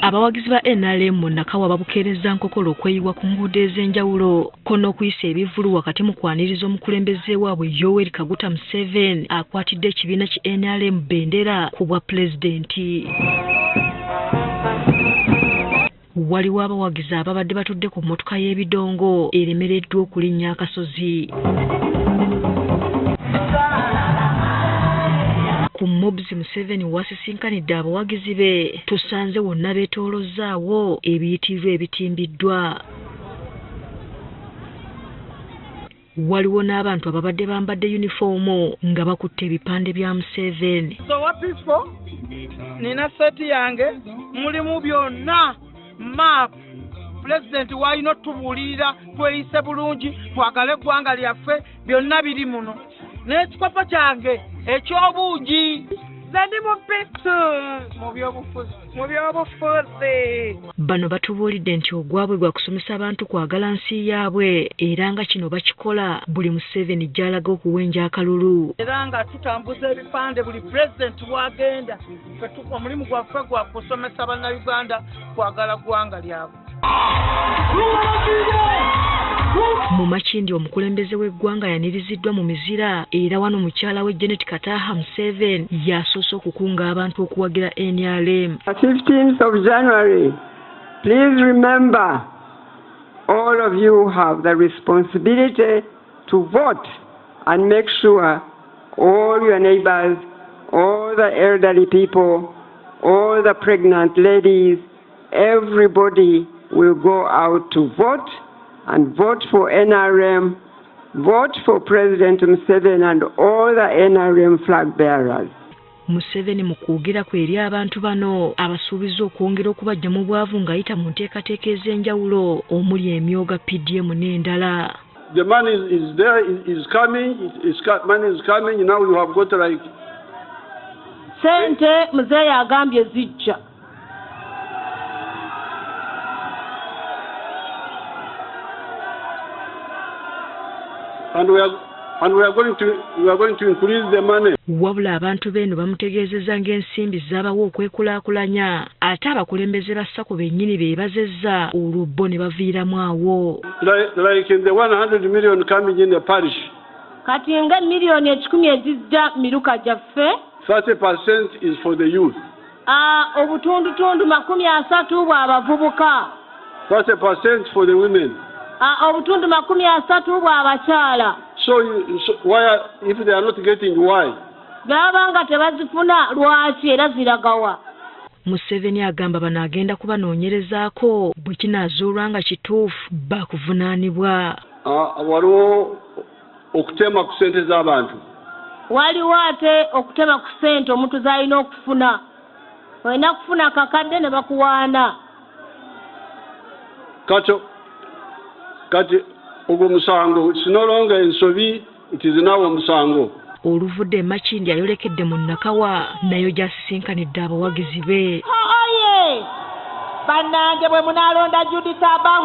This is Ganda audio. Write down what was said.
Abawagizi ba NRM mu Nakawa babukeereza Nkokolo okweyiwa ku nguudo ez'enjawulo ko n'okuyisa ebivvulu wakati mu kwaniriza omukulembeze waabwe Yoweri Kaguta Museveni akwatidde ekibiina ki NRM bendera ku bwa pulezidenti. Waliwo abawagizi ababadde batudde ku mmotoka y'ebidongo eremereddwa okulinnya akasozi. Ku Mobzi Museveni wasisinkanidde abawagizi be tusanze wonna beetoolozzaawo ebiyitirirwa ebitimbiddwa. Waliwo n'abantu ababadde bambadde yunifoomu nga bakutte ebipande bya Museveni. So what peaceful? Nina seti yange mulimu byonna map President wayino tubuulirira tweyise bulungi twagale eggwanga lyaffe byonna biri muno. N'ekikopo kyange ekyobuugi zendi mu pitu mu byobufuzi. Bano batubuulidde nti ogwabwe gwa kusomesa abantu kwagala nsi yaabwe era nga kino bakikola buli Museveni gy'alaga okuwenja akalulu. Era nga tutambuza ebipande buli President wagenda omulimu gwaffe gwa kusomesa bannayuganda kwagala ggwanga lyabwe. Mu Makindi omukulembeze w'eggwanga yaniriziddwa mu mizira era wano mukyala we Janet Kataha Museveni yasoose okukunga abantu okuwagira NRM. 15th of January, please remember all of you have the responsibility to vote and make sure all your neighbors, all the elderly people, all the pregnant ladies, everybody will go out to vote and vote for NRM, vote for President Museveni and all the NRM flag bearers. Museveni mu kwogera kwe eri abantu bano abasuubiza okwongera okubajja mu bwavu ng'ayita mu nteekateeka ez'enjawulo omuli emyoga PDM n'endala. The money is there, is coming, money is coming, now you have got like... Sente muzeeyi agambye zijja. And we are going to increase the money. Wabula abantu beno bamutegeezezza ng'ensimbi zaabawo okwekulaakulanya ate abakulembeze ba SACCO bennyini beebazezza olwo bo ne baviiramu awo. Like in the 100 million coming in the parish. Kati nga miliyoni 10 ezijja miruka gyaffe. 30% is for the youth. Obutundutundu 30 bw'abavubuka. 30% for the women. Obutundu 30 bw'abakyala. So why, if they are not getting, why? Baba tebazifuna lwaki era ziragawa. Museveni agamba bano agenda kubanoonyerezaako bwe kinaazuulwa nga kituufu bakuvunaanibwa. Waliwo okutema ku ssente z'abantu. Waliwo ate okutema ku ssente omuntu z'alina okufuna. Olina kufuna kakadde ne bakuwaana. Kati ogwo musango it's no longer ensobi, it is now omusango. Oluvudde Makindi ayolekedde mu Nakawa nayo gyasisinkanidde abawagizi be. Bannange bwe munaalonda Judith Abaho